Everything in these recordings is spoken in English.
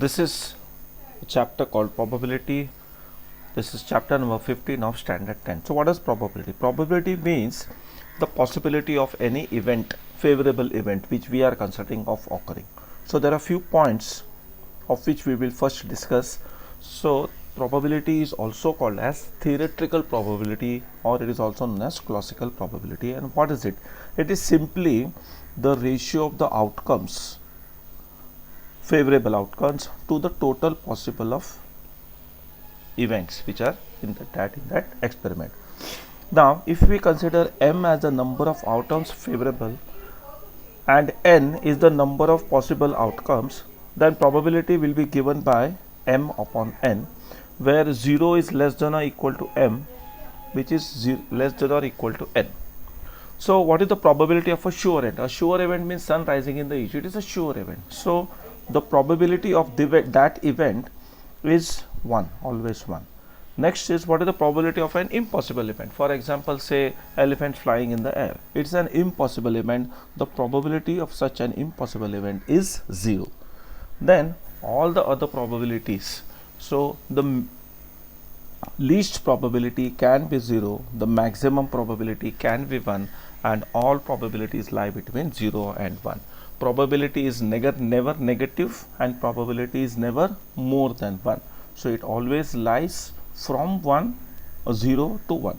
This is a chapter called probability. This is chapter number 15 of standard 10. So what is probability? Probability means the possibility of any event, favorable event, which we are considering of occurring. So there are few points of which we will first discuss. So probability is also called as theoretical probability, or it is also known as classical probability. And what is it? It is simply the ratio of the outcomes, favorable outcomes, to the total possible of events which are in that experiment. Now if we consider m as the number of outcomes favorable and n is the number of possible outcomes, then probability will be given by m upon n, where 0 is less than or equal to m, which is less than or equal to n. So what is the probability of a sure event? A sure event means sun rising in the east. It is a sure event. So the probability of that event is 1, always 1. Next is, what is the probability of an impossible event? For example, say elephant flying in the air. It's an impossible event. The probability of such an impossible event is 0. Then all the other probabilities. So the least probability can be 0, the maximum probability can be 1, and all probabilities lie between 0 and 1. Probability is never negative, and probability is never more than 1. So it always lies from 1 or 0 to 1.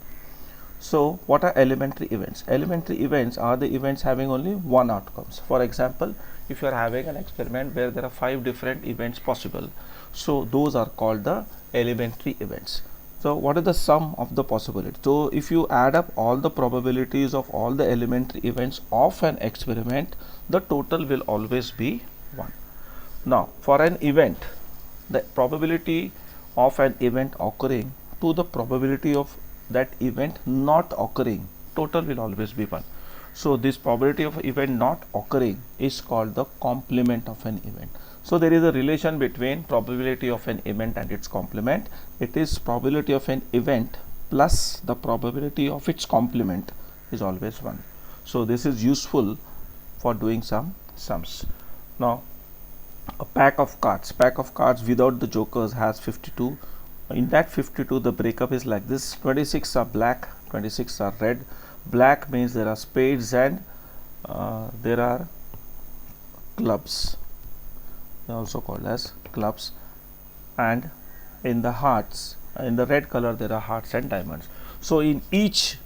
So what are elementary events? Elementary events are the events having only one outcomes. For example, if you are having an experiment where there are 5 different events possible, so those are called the elementary events. So what is the sum of the possibility? So if you add up all the probabilities of all the elementary events of an experiment, the total will always be 1. Now for an event, the probability of an event occurring to the probability of that event not occurring, total will always be 1. So this probability of event not occurring is called the complement of an event. So there is a relation between probability of an event and its complement. It is probability of an event plus the probability of its complement is always 1. So this is useful for doing some sums. Now a pack of cards without the jokers has 52. In that 52, the breakup is like this: 26 are black, 26 are red. Black means there are spades and there are clubs, also called as clubs, and in the hearts, in the red color, there are hearts and diamonds. So in each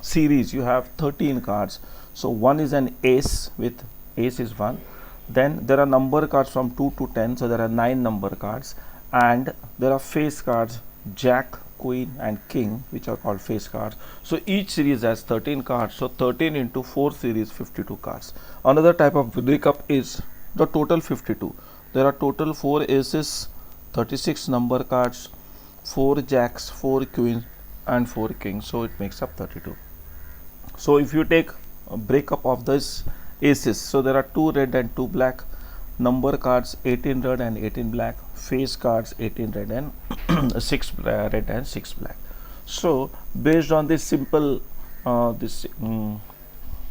series you have 13 cards. So one is an ace, with ace is 1. Then there are number cards from 2 to 10, so there are 9 number cards, and there are face cards, jack, queen and king, which are called face cards. So each series has 13 cards, so 13 into 4 series, 52 cards. Another type of breakup is the total 52. There are total 4 aces, 36 number cards, 4 jacks, 4 queens and 4 kings, so it makes up 32. So if you take a breakup of this aces, so there are 2 red and 2 black, number cards 18 red and 18 black, face cards 18 red and 6 red and 6 black. So based on this simple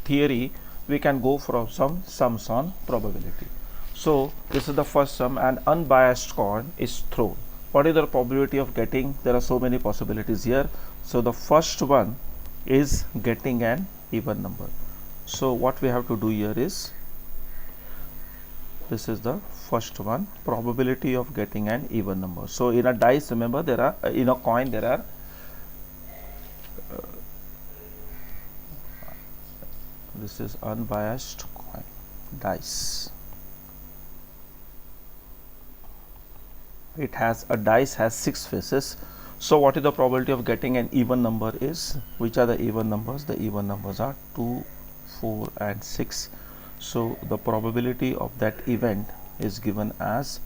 theory, we can go for some sums on probability. So this is the first sum: an unbiased coin is thrown. What is the probability of getting? There are so many possibilities here. So the first one is getting an even number. So what we have to do here is, this is the first one, probability of getting an even number. So in a dice, remember, there are in a coin there are this is unbiased coin, dice. It has a dice has 6 faces. So what is the probability of getting an even number is, which are the even numbers? The even numbers are 2, 4 and 6. So the probability of that event is given as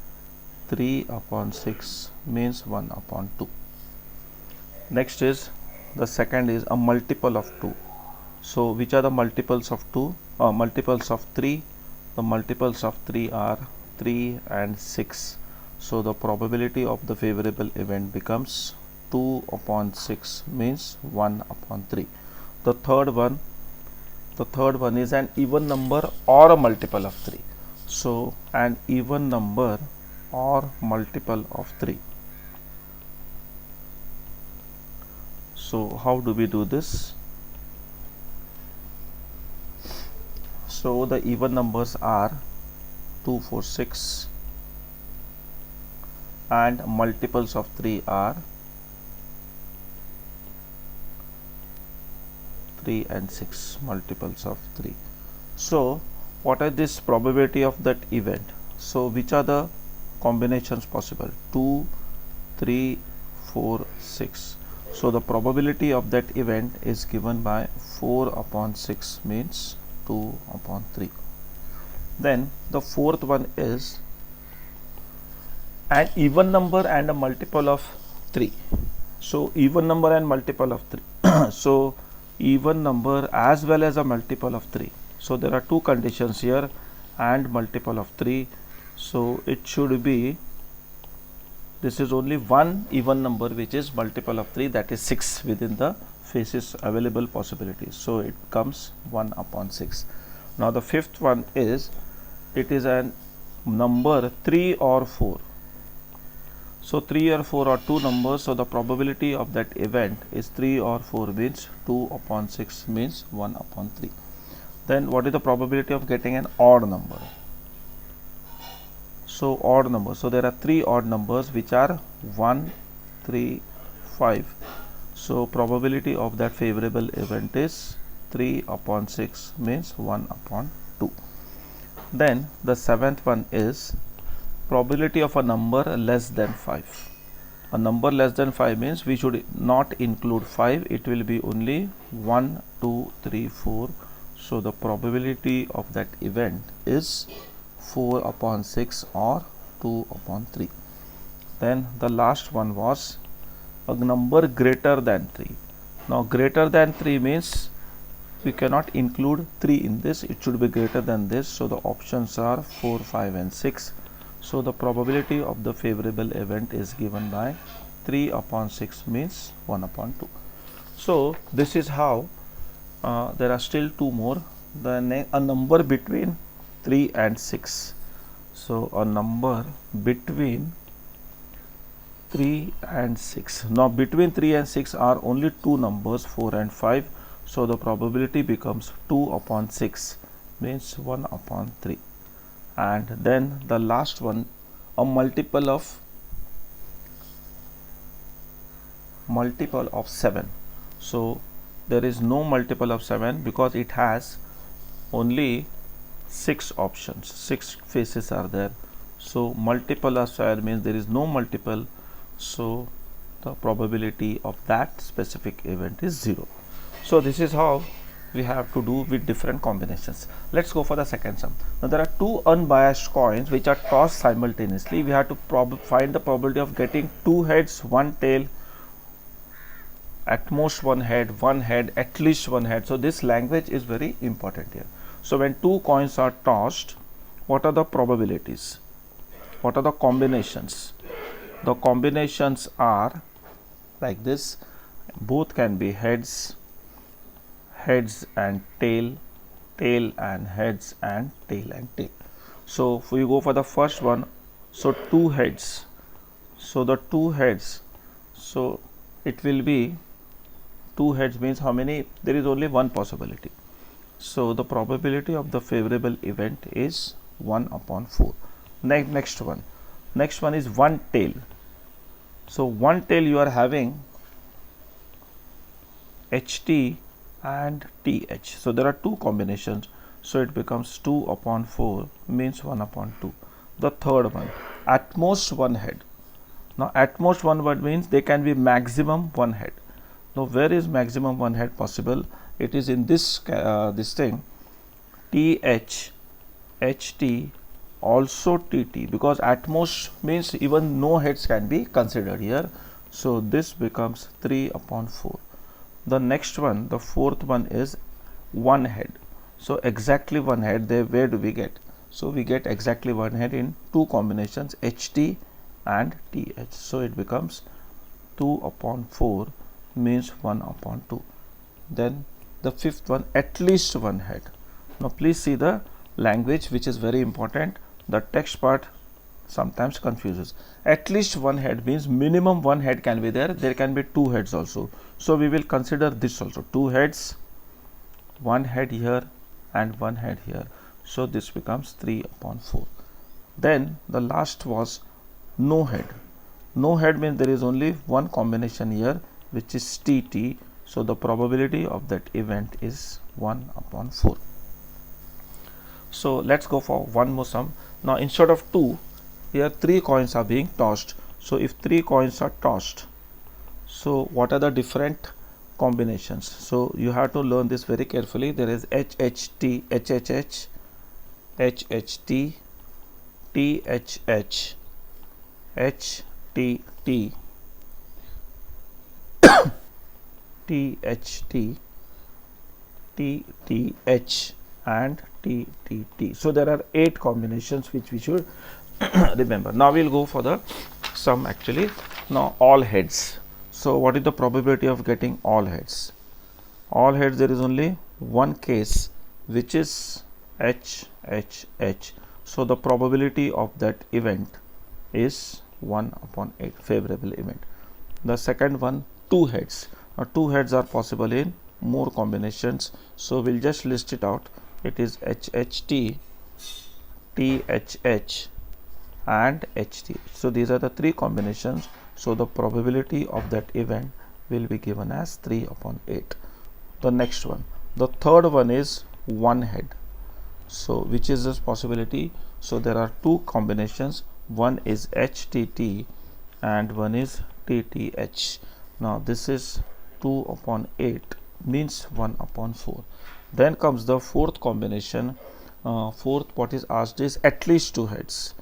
3 upon 6, means 1 upon 2. Next is, the second is a multiple of 2. So which are the multiples of 2? Multiples of 3. The multiples of 3 are 3 and 6. So the probability of the favorable event becomes 2 upon 6, means 1 upon 3. The third one is an even number or a multiple of 3. So an even number or multiple of 3. So how do we do this? So the even numbers are 2, 4, 6 and multiples of 3 are 3 and 6, multiples of 3. So what are this probability of that event? So which are the combinations possible? 2, 3, 4, 6. So the probability of that event is given by 4 upon 6 means 2 upon 3. Then the fourth one is an even number and a multiple of 3. So even number and multiple of 3. So even number as well as a multiple of 3. So there are two conditions here, and multiple of 3. So it should be, this is only one even number which is multiple of 3, that is 6 within the faces available possibilities. So it comes 1 upon 6. Now the fifth one is, it is a number 3 or 4. So 3 or 4 are two numbers, so the probability of that event is 3 or 4 means 2 upon 6 means 1 upon 3. Then what is the probability of getting an odd number? So odd number, so there are 3 odd numbers which are 1, 3, 5. So probability of that favorable event is 3 upon 6 means 1 upon 2. Then the seventh one is probability of a number less than 5. A number less than 5 means we should not include 5, it will be only 1, 2, 3, 4. So the probability of that event is 4 upon 6 or 2 upon 3. Then the last one was a number greater than 3. Now greater than 3 means we cannot include 3 in this, it should be greater than this. So the options are 4, 5 and 6. So the probability of the favorable event is given by 3 upon 6 means 1 upon 2. So this is how there are still two more. A number between 3 and 6. So a number between 3 and 6. Now between 3 and 6 are only two numbers, 4 and 5. So the probability becomes 2 upon 6 means 1 upon 3. And then the last one, a multiple of 7. So there is no multiple of 7 because it has only 6 options, 6 faces are there. So multiple of 7 means there is no multiple, so the probability of that specific event is 0. So this is how we have to do with different combinations. Let's go for the second sum. Now there are two unbiased coins which are tossed simultaneously. We have to find the probability of getting 2 heads, 1 tail, at most 1 head, at least 1 head. So this language is very important here. So when two coins are tossed, what are the probabilities? What are the combinations? The combinations are like this. Both can be heads and tail and heads and tail and tail. So if we go for the first one, so 2 heads. So the 2 heads, so it will be 2 heads means how many? There is only one possibility. So the probability of the favorable event is 1 upon 4. Next one is 1 tail. So 1 tail you are having HT and TH. So there are two combinations. So it becomes 2 upon 4 means 1 upon 2. The third one, at most 1 head. Now at most 1 word means they can be maximum 1 head. Now where is maximum 1 head possible? It is in this thing, TH, HT, also TT, because at most means even no heads can be considered here. So this becomes 3 upon 4. The next one, the fourth one is 1 head. So exactly 1 head, where do we get? So we get exactly 1 head in two combinations, HT and TH. So it becomes 2 upon 4 means 1 upon 2. Then the fifth one, at least 1 head. Now please see the language, which is very important. The text part sometimes confuses. At least one head means minimum one head can be there. There can be two heads also. So we will consider this also. Two heads, one head here and one head here. So this becomes 3 upon 4. Then the last was no head. No head means there is only one combination here, which is TT. So the probability of that event is 1 upon 4. So let's go for one more sum. Now instead of 2, here 3 coins are being tossed. So if 3 coins are tossed, so what are the different combinations? So you have to learn this very carefully. There is HHT, HHH, HHT, THH, HTT, THT, TTH and TTT. So there are 8 combinations which we should remember. Now we'll go for the sum actually. Now all heads. So what is the probability of getting all heads? All heads, there is only one case which is HHH. So the probability of that event is 1 upon 8, favorable event. The second one, two heads. Now two heads are possible in more combinations. So we'll just list it out. It is HHT, THH and HT. So these are the 3 combinations. So the probability of that event will be given as 3 upon 8. The next one, the third one is one head. So which is this possibility? So there are 2 combinations. One is HTT and one is TTH. Now this is 2 upon 8 means 1 upon 4. Then comes the fourth combination. Fourth, what is asked is at least 2 heads.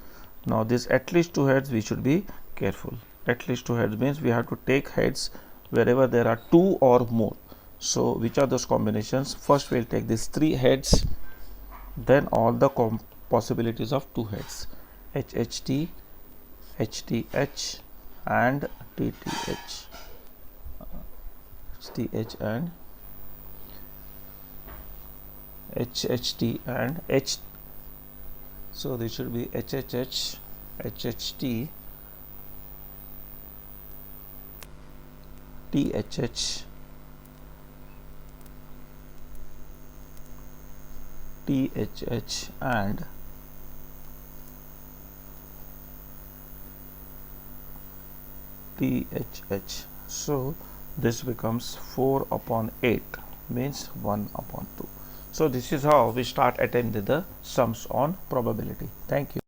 Now this at least 2 heads, we should be careful. At least 2 heads means we have to take heads wherever there are 2 or more. So which are those combinations? First we'll take these 3 heads, then all the possibilities of 2 heads, HHT, HTH and TTH, HTH and HHT and H. So this should be HHH, HHT, THH, THH and THH. So this becomes 4 upon 8 means 1 upon 2. So this is how we start attending the sums on probability. Thank you.